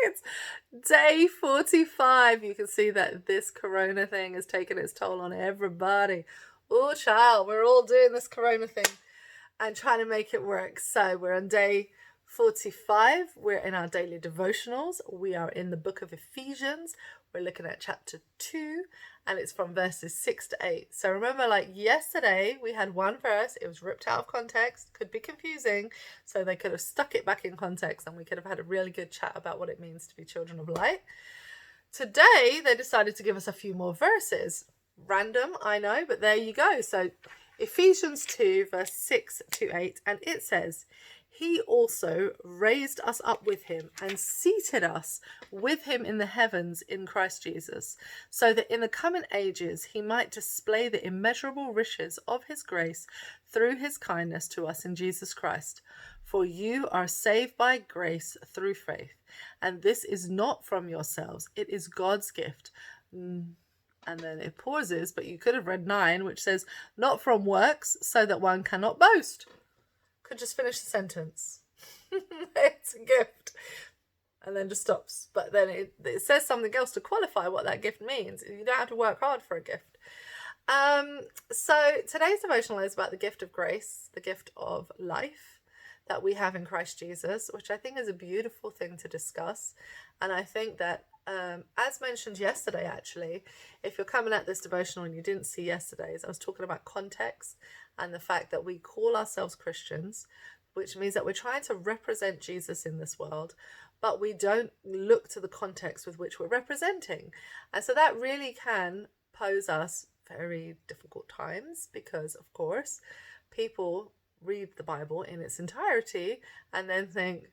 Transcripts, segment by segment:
It's day 45. You can see that this corona thing has taken its toll on everybody. Oh, child, we're all doing this corona thing and trying to make it work. So we're on day 45. We're in our daily devotionals. We are in the book of Ephesians. We're looking at chapter 2, and it's from verses 6 to 8. So remember, like yesterday, we had one verse. It was ripped out of context. Could be confusing. So they could have stuck it back in context, and we could have had a really good chat about what it means to be children of light. Today, they decided to give us a few more verses. Random, I know, but there you go. So Ephesians 2, verse 6 to 8, and it says, "He also raised us up with him and seated us with him in the heavens in Christ Jesus, so that in the coming ages he might display the immeasurable riches of his grace through his kindness to us in Jesus Christ. For you are saved by grace through faith, and this is not from yourselves, it is God's gift." And then it pauses, but you could have read 9, which says, "Not from works, so that one cannot boast." Could just finish the sentence. It's a gift. And then just stops. But then it says something else to qualify what that gift means. You don't have to work hard for a gift. So today's devotional is about the gift of grace, the gift of life that we have in Christ Jesus, which I think is a beautiful thing to discuss. And I think that, as mentioned yesterday, actually, if you're coming at this devotional and you didn't see yesterday's, I was talking about context and the fact that we call ourselves Christians, which means that we're trying to represent Jesus in this world, but we don't look to the context with which we're representing. And so that really can pose us very difficult times because, of course, people read the Bible in its entirety and then think,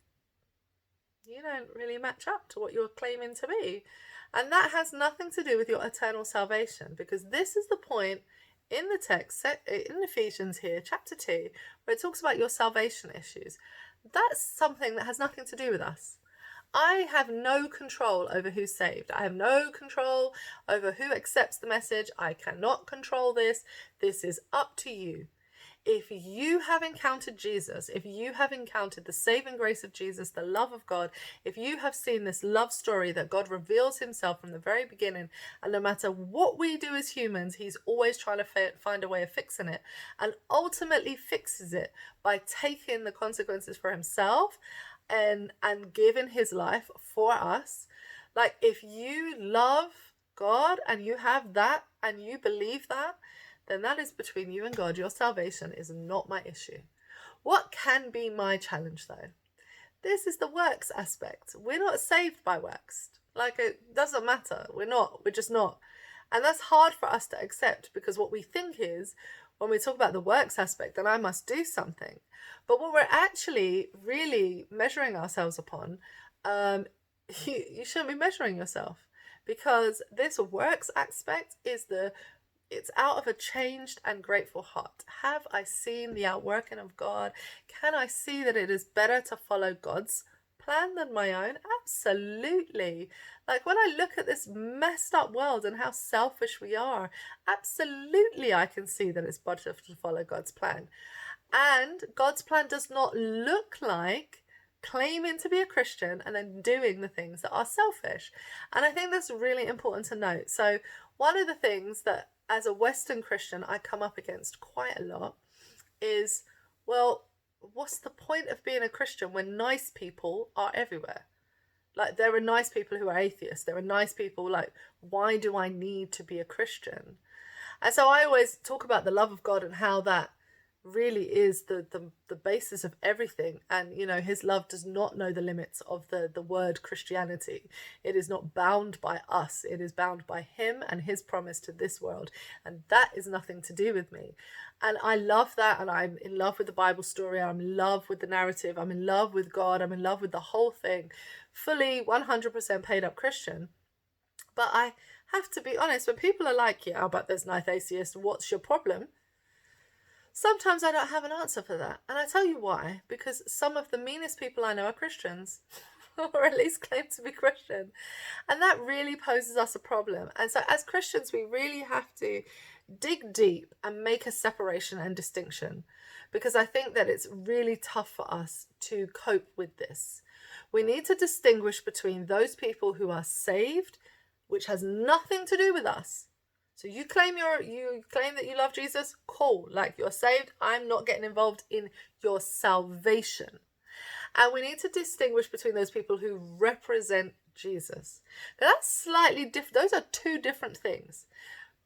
you don't really match up to what you're claiming to be. And that has nothing to do with your eternal salvation, because this is the point in the text, in Ephesians here, chapter 2, where it talks about your salvation issues. That's something that has nothing to do with us. I have no control over who's saved. I have no control over who accepts the message. I cannot control this. This is up to you. If you have encountered Jesus, if you have encountered the saving grace of Jesus, the love of God, if you have seen this love story that God reveals himself from the very beginning, and no matter what we do as humans, he's always trying to find a way of fixing it, and ultimately fixes it by taking the consequences for himself and giving his life for us. Like, if you love God and you have that and you believe that, then that is between you and God. Your salvation is not my issue. What can be my challenge, though? This is the works aspect. We're not saved by works. Like, it doesn't matter. We're just not. And that's hard for us to accept, because what we think is, when we talk about the works aspect, then I must do something. But what we're actually really measuring ourselves upon, you shouldn't be measuring yourself, because this works aspect is it's out of a changed and grateful heart. Have I seen the outworking of God? Can I see that it is better to follow God's plan than my own? Absolutely. Like, when I look at this messed up world and how selfish we are, absolutely I can see that it's better to follow God's plan. And God's plan does not look like claiming to be a Christian and then doing the things that are selfish. And I think that's really important to note. So one of the things that, as a Western Christian, I come up against quite a lot is, well, what's the point of being a Christian when nice people are everywhere? Like, there are nice people who are atheists. There are nice people, like, why do I need to be a Christian? And so I always talk about the love of God and how that really is the basis of everything. And, you know, his love does not know the limits of the word Christianity. It is not bound by us. It is bound by him and his promise to this world. And that is nothing to do with me. And I love that. And I'm in love with the Bible story. I'm in love with the narrative. I'm in love with God. I'm in love with the whole thing. Fully 100% paid up Christian. But I have to be honest, when people are like, yeah, but there's nice atheists, what's your problem? Sometimes I don't have an answer for that. And I tell you why. Because some of the meanest people I know are Christians. Or at least claim to be Christian. And that really poses us a problem. And so as Christians, we really have to dig deep and make a separation and distinction. because I think that it's really tough for us to cope with this. We need to distinguish between those people who are saved, which has nothing to do with us. So you claim that you love Jesus, cool, like you're saved. I'm not getting involved in your salvation. And we need to distinguish between those people who represent Jesus. Now that's slightly different. Those are two different things.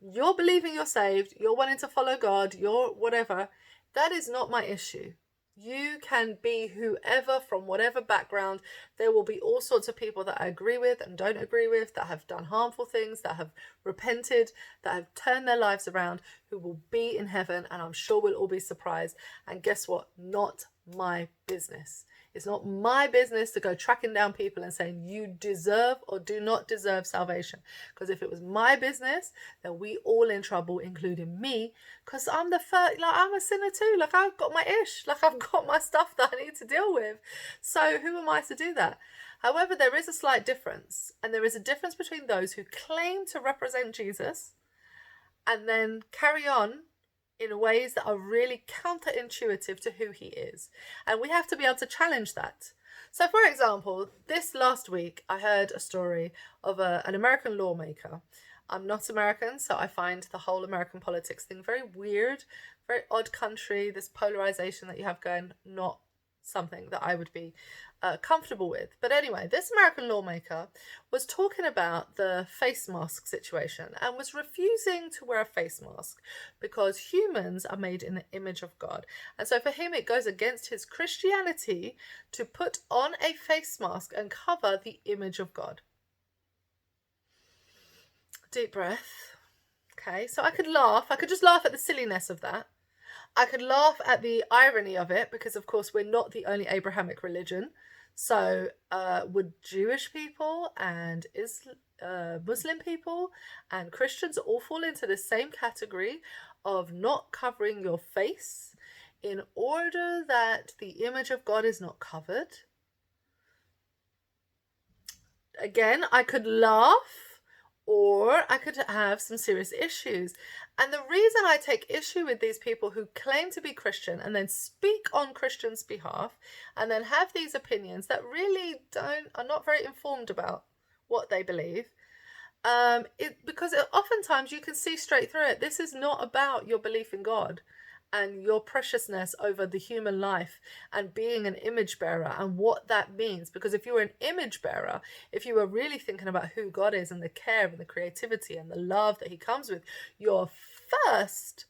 You're believing you're saved, you're wanting to follow God, you're whatever. That is not my issue. You can be whoever from whatever background. There will be all sorts of people that I agree with and don't agree with, that have done harmful things, that have repented, that have turned their lives around, who will be in heaven, and I'm sure we'll all be surprised. And guess what? Not my business. It's not my business to go tracking down people and saying you deserve or do not deserve salvation. Because if it was my business, then we all in trouble, including me. Because I'm the first, like I'm a sinner too. Like I've got my ish. Like I've got my stuff that I need to deal with. So who am I to do that? However, there is a slight difference. And there is a difference between those who claim to represent Jesus and then carry on in ways that are really counterintuitive to who he is. And we have to be able to challenge that. So for example, this last week, I heard a story of an American lawmaker. I'm not American, so I find the whole American politics thing very weird, very odd country, this polarization that you have going, not something that I would be comfortable with. But anyway, this American lawmaker was talking about the face mask situation and was refusing to wear a face mask because humans are made in the image of God. And so for him, it goes against his Christianity to put on a face mask and cover the image of God. Deep breath. Okay, so I could laugh. I could just laugh at the silliness of that. I could laugh at the irony of it because, of course, we're not the only Abrahamic religion. So would Jewish people and Muslim people and Christians all fall into the same category of not covering your face in order that the image of God is not covered? Again, I could laugh, or I could have some serious issues. And the reason I take issue with these people who claim to be Christian and then speak on Christians' behalf and then have these opinions that really are not very informed about what they believe, because oftentimes you can see straight through it. This is not about your belief in God and your preciousness over the human life and being an image bearer and what that means. Because if you were an image bearer, if you were really thinking about who God is and the care and the creativity and the love that he comes with, your first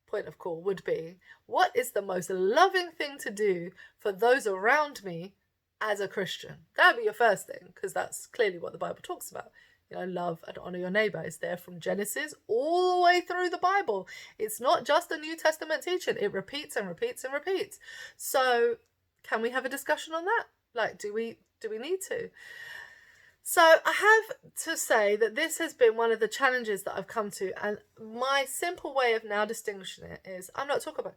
point of call would be, what is the most loving thing to do for those around me as a Christian? That would be your first thing, because that's clearly what the Bible talks about. You know, love and honor your neighbor is there from Genesis all the way through the Bible. It's not just a New Testament teaching. It repeats and repeats and repeats. So can we have a discussion on that? Like, do we need to? So I have to say that this has been one of the challenges that I've come to. And my simple way of now distinguishing it is, I'm not talking about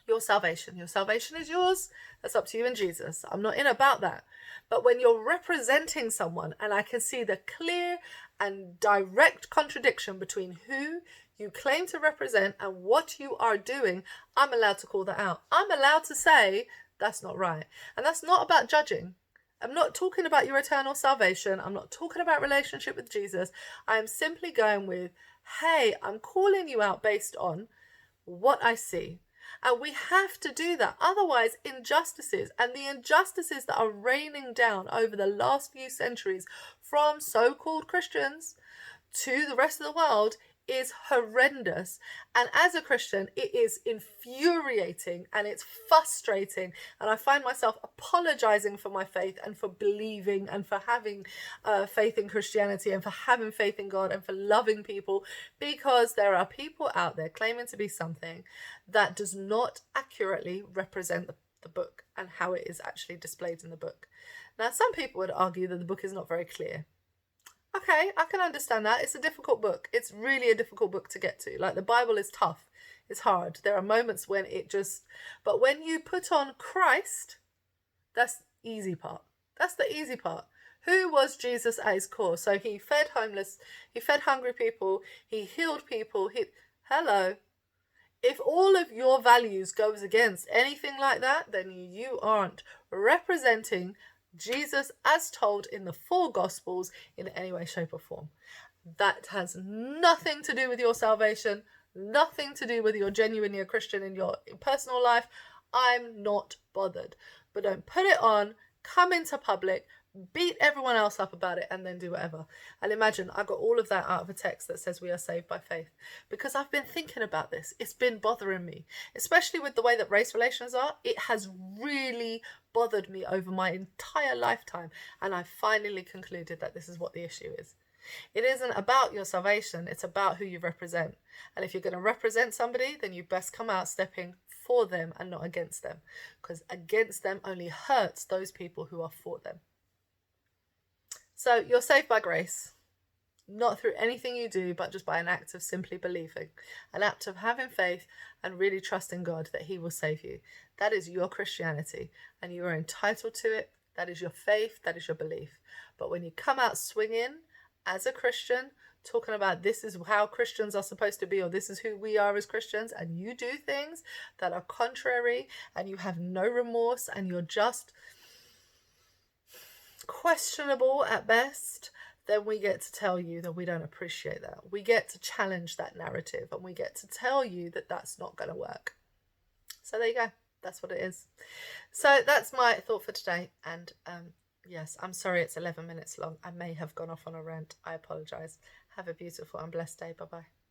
your salvation. Your salvation is yours. That's up to you and Jesus. I'm not in about that. But when you're representing someone, and I can see the clear and direct contradiction between who you claim to represent and what you are doing, I'm allowed to call that out. I'm allowed to say, that's not right. And that's not about judging. I'm not talking about your eternal salvation. I'm not talking about relationship with Jesus. I am simply going with, hey, I'm calling you out based on what I see. And we have to do that. Otherwise, injustices and the injustices that are raining down over the last few centuries from so-called Christians to the rest of the world is horrendous. And as a Christian, it is infuriating and it's frustrating. And I find myself apologizing for my faith and for believing and for having faith in Christianity and for having faith in God and for loving people, because there are people out there claiming to be something that does not accurately represent the book and how it is actually displayed in the book. Now, some people would argue that the book is not very clear. Okay, I can understand that. It's a difficult book. It's really a difficult book to get to. Like, the Bible is tough. It's hard. There are moments when it just... But when you put on Christ, that's the easy part. That's the easy part. Who was Jesus at his core? So he fed homeless. He fed hungry people. He healed people. Hello. If all of your values goes against anything like that, then you aren't representing Jesus as told in the four Gospels in any way, shape or form. That has nothing to do with your salvation, nothing to do with you're genuinely a Christian in your personal life. I'm not bothered. But don't put it on, come into public, beat everyone else up about it, and then do whatever. And imagine I got all of that out of a text that says we are saved by faith, because I've been thinking about this. It's been bothering me, especially with the way that race relations are. It has really bothered me over my entire lifetime, and I finally concluded that this is what the issue is. It isn't about your salvation, it's about who you represent. And if you're going to represent somebody, then you best come out stepping for them and not against them, because against them only hurts those people who are for them. So you're saved by grace, not through anything you do, but just by an act of simply believing, an act of having faith and really trusting God that he will save you. That is your Christianity, and you are entitled to it. That is your faith, that is your belief. But when you come out swinging as a Christian, talking about this is how Christians are supposed to be, or this is who we are as Christians, and you do things that are contrary, and you have no remorse, and you're just questionable at best, then we get to tell you that we don't appreciate that. We get to challenge that narrative, and we get to tell you that that's not going to work. So there you go. That's what it is. So that's my thought for today. And yes, I'm sorry it's 11 minutes long. I may have gone off on a rant. I apologize. Have a beautiful and blessed day. Bye-bye.